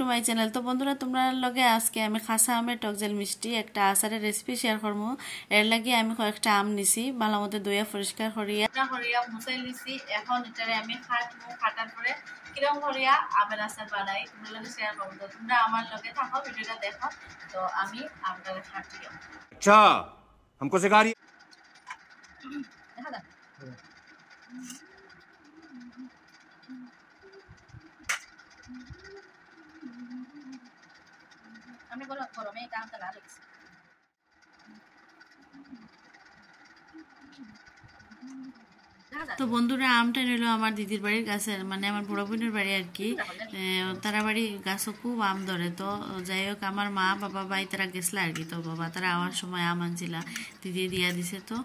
My channel. তো বন্ধুরা তোমরা লগে আজকে আমি খাসা আমের টকজেল মিষ্টি একটা আচারের রেসিপি শেয়ার করবো। এর লাগে আমি কয়েকটা আম নিছি, ভালো মতো ধুইয়া পরিষ্কার করিয়া মুছাই নিছি। এখন এটারে আমি কাটার পরে কিরম করিয়া আমের আচার বানাই তোমরা লগে শেয়ার করবো। তো তোমরা আমার লগে থাকো, ভিডিওটা দেখো। তো আমি আমটারে কাটিও। আচ্ছা हमको सिखा रही দেখা যাক আমি গরমে এটা আমটা লাল হয়েছে। তো বন্ধুরা আমটা নিল আমার দিদির বাড়ির গাছে, মানে আমার বড় বোনের বাড়ি আর কি। তারা বাড়ি গাছও খুব আম ধরে। তো যাই হোক আমার মা বাবা ভাই তারা গেছিল আর কি। তো বাবা তারা আওয়ার সময় আম আনছিলা, দিদি দিয়া দিছে। তো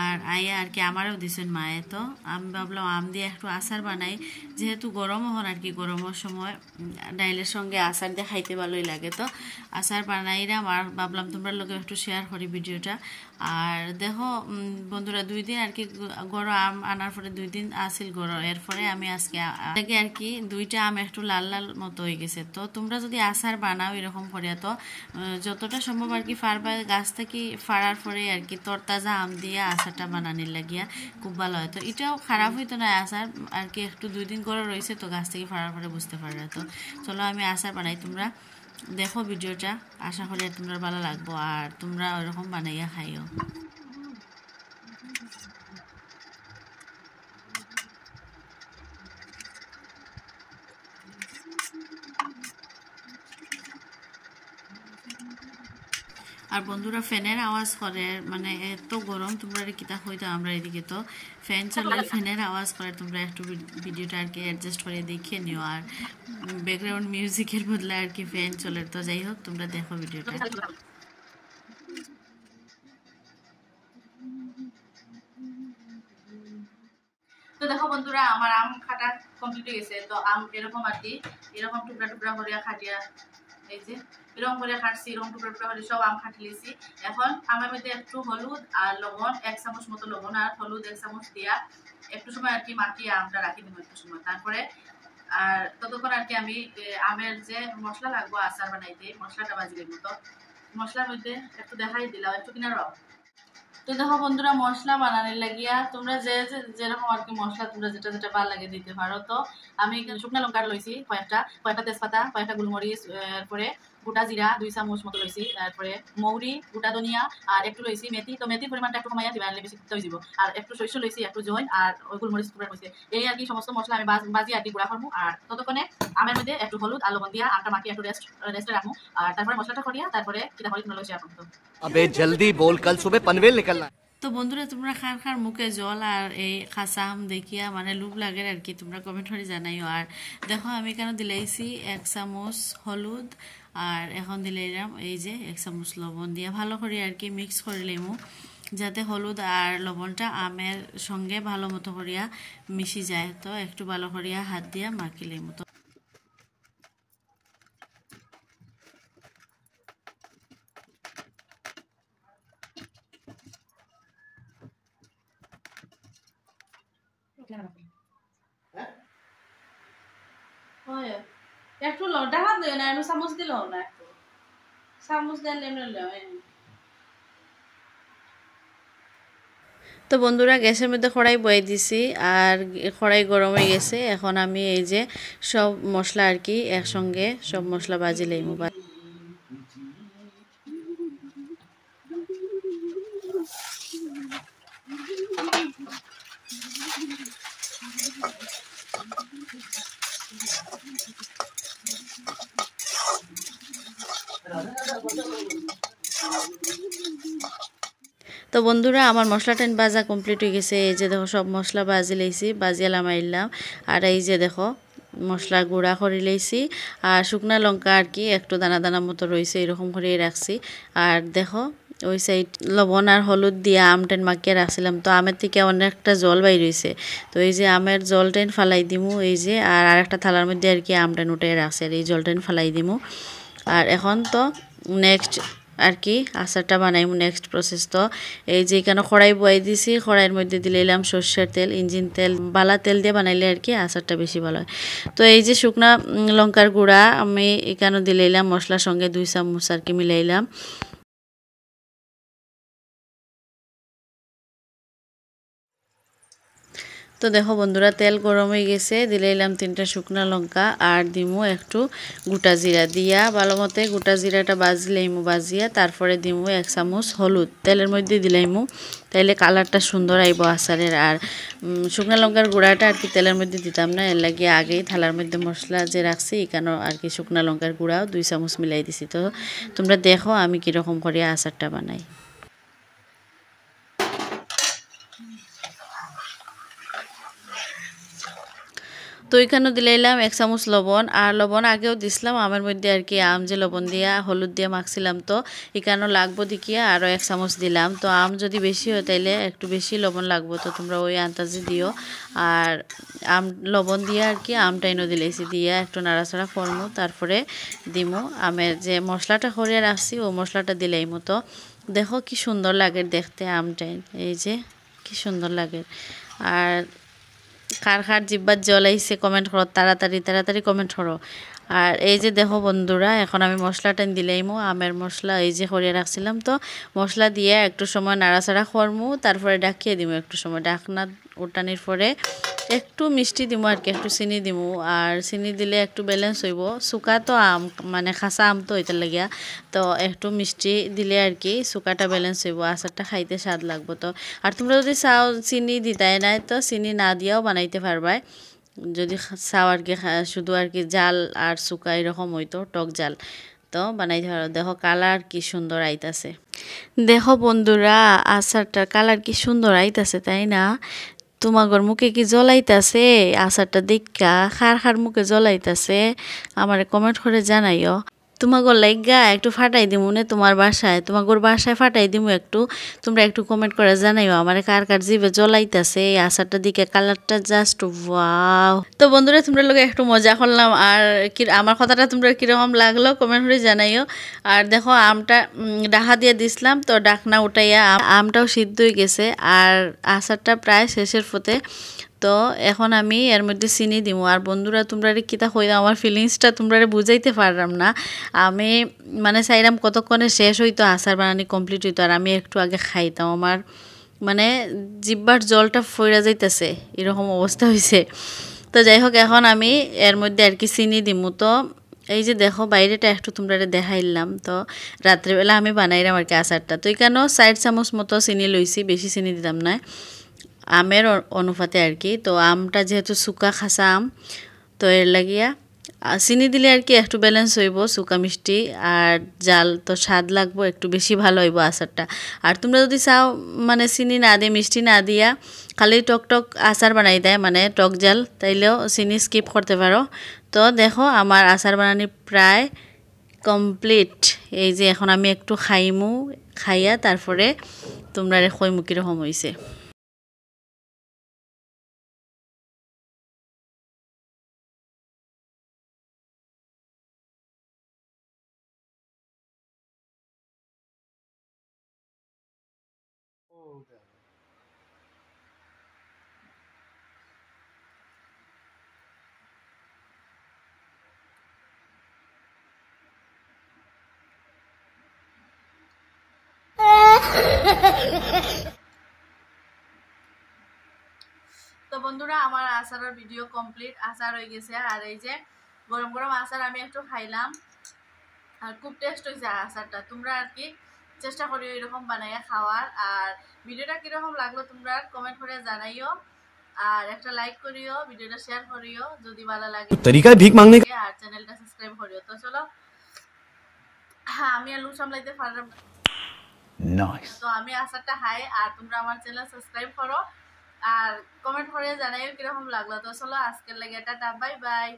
আর আইয়া আর কি আমারও দিছেন মায়ে। তো আমি ভাবলাম আম দিয়ে একটু আচার বানাই, যেহেতু গরম হন আর কি। গরমের সময় ডাইলের সঙ্গে আচার দিয়ে খাইতে ভালোই লাগে। তো আচার বানাইলাম আর ভাবলাম তোমরা লোকে একটু শেয়ার করি ভিডিওটা। আর দেখো বন্ধুরা 2 দিন আর কি গরম আম আনার পরে 2 দিন আসিল গরম। এরপরে আমি আজকে আর কি 2টা আম একটু লাল লাল মতো হয়ে গেছে। তো তোমরা যদি আচার বানাও এরকম করে, তো যতটা সম্ভব আর কি ফাড়বা, গাছ থেকে ফাড়ার পরে আর কি তরতাজা আম দিয়ে আচারটা বানানির লাগিয়া খুব ভালো হয়। তো এটাও খারাপ হইতো না আচার আর কি, একটু 2 দিন করে রয়েছে তো গাছ থেকে ফাড়ার পরে বুঝতে পারবে। তো চলো আমি আচার বানাই, তোমরা দেখো ভিডিওটা, আশা করি তোমরা ভালো লাগবো আর তোমরা ওইরকম বানাইয়া খাইও। আর বন্ধুরা ফ্যানের আওয়াজ করে, মানে এত গরম তোমরা কিতা হইতো, আমরা এদিকে তো ফ্যান চলে, ফ্যানের আওয়াজ করে। তোমরা একটু ভিডিওটা আর কি অ্যাডজাস্ট করে দেখে নিও। আর ব্যাকগ্রাউন্ড মিউজিকের বদলে আর কি ফ্যান চলে। তো যাই হোক তোমরা দেখো ভিডিওটা। তো দেখো বন্ধুরা আমার আম কাটা কমপ্লিট হয়ে গেছে। তো আম এরকম আর কি, এরকম টুকরা টুকরা করিয়া খাটিয়া, এই যে এরকম করে কাটছি, এরকম টুকরা টুকরা করে সব আম কাটি লিয়েছি। এখন আমের মধ্যে একটু হলুদ আর লবণ, 1 চামচ মতো লবণ আর হলুদ 1 চামচ দিয়া একটু সময় আর কি মাখিয়ে আমটা রাখি দেবো একটু সময়। তারপরে আর ততক্ষণ আর কি আমি আমের যে মশলা লাগবো আচার বানাইতে, মশলাটা বাজি দেবো। তো মশলার মধ্যে একটু দেখাই দিলাম, একটু কিনা রাও। তো দেখো বন্ধুরা মশলা বানানোর লাগিয়া তোমরা যেরকম আর কি মশলা তোমরা যেটা যেটা ভালো লাগে দিতে পারো। তো আমি শুকনা লঙ্কা লইছি কয়েকটা তেজপাতা, কয়েকটা গোলমরিচ, এরপরে গোটা জিরা 2 চামচ মতো লইছি, তারপরে মৌরি, গোটা ধনিয়া আর একটু লইছি মেথি। তো মেথির পরিমাণটা একটু কমাইয়া দিবা, বেশি হয়ে যাব। আর একটু সরিষা লইছি, একটু জৈন আর ওই গোলমরিচ গুঁড়া লইছি। এই আর কি সমস্ত মশলা আমি বাজি আর কি গুঁড়া করবো। আর ততক্ষণে আমের মধ্যে একটু হলুদ আর লবণ দিয়া আমটা মাখিয়ে একটু রেস্টে রাখবো। আর তারপরে মশলাটা করিয়া তারপরে কিনা হলি তোমরা লইছি এখন। তো अबे जल्दी बोल, कल सुबह पनवेल निकलना। তো বন্ধুরা তোমরা খার খার মুখে জল আর এই খাসা আম দেখিয়া মানে লুভ লাগে আর কি, তোমরা কমেন্ট করে জানাইও। আর দেখো আমি কেন দিলাইছি 1 চামচ হলুদ আর এখন দিলাইলাম এই যে 1 চামচ লবণ দিয়া ভালো করে আর কি মিক্স করে লইমু, যাতে হলুদ আর লবণটা আমের সঙ্গে ভালো মতো করিয়া মিশি যায়। তো একটু ভালো করিয়া হাত দিয়া মাখি লইমু। তো একটু ডাহাত দিও না, একটু চামচ দিলেও না, একটু চামচ দিলে তো বন্ধুরা গ্যাসের মধ্যে কড়াই বয়ে দিছি আর কড়াই গরম হয়ে গেছে। এখন আমি এই যে সব মশলা আর কি একসঙ্গে সব মশলা ভাজি লইমু। তো বন্ধুরা আমার মশলাটা ভাজা কমপ্লিট হয়ে গেছে। এই যে দেখো সব মশলা ভাজি লইছি, ভাজিয়া লামাইলাম। আর এই যে দেখো মশলা গুঁড়া করে লইছি আর শুকনা লঙ্কা আর কি একটু দানা দানা মতো রয়েছে, এরকম করে রাখছি। আর দেখো ওই সাইড লবণ আর হলুদ দিয়ে আমটেন মাখিয়ে রাখছিলাম। তো আমের থেকে অনেকটা জল বাইর হয়েছে। তো এই যে আমের জলটেন ফালাই দিমু এই যে, আর আরেকটা থালার মধ্যে আর কি আমটেন উঠে রাখছে, আর এই জলটেন ফালাই দিমু। আর এখন তো নেক্সট আর কি আচারটা বানাইমু নেক্সট প্রসেস। তো এই যে এখানে কড়াই বয়াই দিছি, কড়াইয়ের মধ্যে দিলাম সর্ষের তেল, ইঞ্জিন তেল, বালা তেল দিয়ে বানাইলে আর কি আচারটা বেশি ভালো হয়। তো এই যে শুকনা লঙ্কার গুঁড়া আমি এখানে দিলাম মশলার সঙ্গে 2 চামচ আর কি মিলাইলাম। তো দেখো বন্ধুরা তেল গরম হয়ে গেছে, দিলাম 3টা শুকনা লঙ্কা আর দিমু একটু গোটা জিরা দিয়া ভালো মতে গোটা জিরাটা বাজিলাইমু, বাজিয়া তারপরে দিমু 1 চামচ হলুদ তেলের মধ্যে দিলাইমু, তাইলে কালারটা সুন্দর আইব আচারের। আর শুকনা লঙ্কার গুঁড়াটা আর কি তেলের মধ্যে দিতাম না, এর লাগে আগেই থালার মধ্যে মশলা যে রাখছি এখানে আর কি শুকনা লঙ্কার গুঁড়াও 2 চামচ মিলাই দিছি। তো তোমরা দেখো আমি কীরকম করে আচারটা বানাই। তো এখানে দিলাম 1 চামচ লবণ, আর লবণ আগেও দিছিলাম আমের মধ্যে আর কি আম যে লবণ দিয়া হলুদ দিয়ে মাখছিলাম, তো এখানে লাগবো দেখিয়া আরও 1 চামচ দিলাম। তো আম যদি বেশি হয় তাইলে একটু বেশি লবণ লাগবো, তো তোমরা ওই আন্দাজে দিও। আর আম লবণ দিয়ে আর কি আমটা এনে দিলেছি, দিয়ে একটু নাড়াচাড়া করমু, তারপরে দিমু আমের যে মশলাটা করিয়া রাখছি ও মশলাটা দিলাইমু। তো দেখো কি সুন্দর লাগে দেখতে আমটা, এই যে কি সুন্দর লাগে। আর কার কার জিব্বার জল আইছে কমেন্ট করো, তাড়াতাড়ি কমেন্ট করো। আর এই যে দেখো বন্ধুরা এখন আমি মশলাটা দিলাইমু, আমের মশলা এই যে করিয়ে রাখছিলাম। তো মশলা দিয়ে একটু সময় নাড়াচাড়া করমু, তারপরে ডাকিয়ে দিমু একটু সময়, ডাকনা উঠানির পরে একটু মিষ্টি দিমু আর কি, একটু চিনি দিমু। আর চিনি দিলে একটু ব্যালেন্স হইব, শুকা তো আম মানে খাসা আম তো এটার লাগিয়া, তো একটু মিষ্টি দিলে আর কি শুকাটা ব্যালেন্স হইব, আচারটা খাইতে স্বাদ লাগবো। তো আর তোমরা যদি চাও চিনি দিতাই নাই তো চিনি না দিয়াও বানাইতে পারবাই, যদি চাও আর কি শুধু আর কি জাল আর শুকা এরকম হইতো টক জাল, তো বানাইতে পারো। দেখো কালার কি সুন্দর আইতাছে, দেখো বন্ধুরা আচারটার কালার কি সুন্দর আইতাছে তাই না? তোমাগর মুখে কি জ্বলাইতাছে আচারটা দেখা? খার খার মুখে জ্বলাইতাছে? আমারে কমেন্ট করে জানাইও। তোমাগর লাইগা একটু ফাটাই দিমু নে তোমার বাসায়, তোমাগর বাসায় ফাটাই দিমু একটু, তোমরা একটু কমেন্ট করে জানাইও আমারে কার কার জিভে জ্বলাইতাছে এই আচারটা দিকে, কালারটা জাস্ট ওয়াও। তো বন্ধুরা তোমরা লোক একটু মজা করলাম, আর কি আমার কথাটা তোমরা কিরকম লাগলো কমেন্ট করে জানাইও। আর দেখো আমটা ডাহা দিয়ে দিছিলাম, তো ডাকনা উঠাইয়া আমটাও সিদ্ধ হয়ে গেছে, আর আচারটা প্রায় শেষের পথে। তো এখন আমি এর মধ্যে চিনি দিমু। আর বন্ধুরা তোমরা কিতা হইলাম আমার ফিলিংসটা তোমরা বুঝাইতে পারলাম না, আমি মানে চাইলাম কতক্ষণে শেষ হইতো আচার বানানি কমপ্লিট হইতো, আর আমি একটু আগে খাইতাম, আমার মানে জিব্বার জলটা ফইরা যাইতেছে এরকম অবস্থা হয়েছে। তো যাই হোক এখন আমি এর মধ্যে আর কি চিনি দিমু। তো এই যে দেখো বাইরেটা একটু তোমরা দেখাইলাম, তো রাত্রেবেলা আমি বানাইলাম আর কি আচারটা। তো এখানেও 4 চামচ মতো চিনি লইছি, বেশি চিনি দিতাম না আমের অনুপাতে আর কি। তো আমটা যেহেতু শুকা খাসা আম, তো এর লাগিয়া চিনি দিলে আর কি একটু ব্যালেন্স হইব, শুকা মিষ্টি আর জাল তো স্বাদ লাগবো, একটু বেশি ভালো হইব আচারটা। আর তোমরা যদি চাও মানে চিনি না দিয়ে মিষ্টি না দিয়া খালি টক টক আচার বানাই দেয় মানে টক জাল, তাইলেও চিনি স্কিপ করতে পারো। তো দেখো আমার আচার বানানি প্রায় কমপ্লিট। এই যে এখন আমি একটু খাইমু, খাইয়া তারপরে তোমরা কইমু কীরকম হয়েছে। তো বন্ধুরা আমার আচারের ভিডিও কমপ্লিট, আচার হয়ে গেছে। আর এই যে গরম গরম আচার আমি একটু খাইলাম, আর খুব টেস্ট হয়েছে আচারটা। তোমরা আর কি চেষ্টা করিও এরকম বানাইয়া খাওয়ার। আর ভিডিওটা কিরকম লাগলো তোমরা কমেন্ট করে জানাইও, আর একটা লাইক করিও, ভিডিওটা শেয়ার করিও যদি ভালো লাগে, तरीका भीख मांगने का। আর চ্যানেলটা সাবস্ক্রাইব করিও। তো চলো হ্যাঁ আমি আর লু সামলাইতে পারলাম না, তো আমি আচারটা খাই আর তোমরা আমার চ্যানেল সাবস্ক্রাইব করো আর কমেন্ট করে জানাইও কিরকম লাগলো। তো চলো আজকের লাগে টাটা, বাই বাই।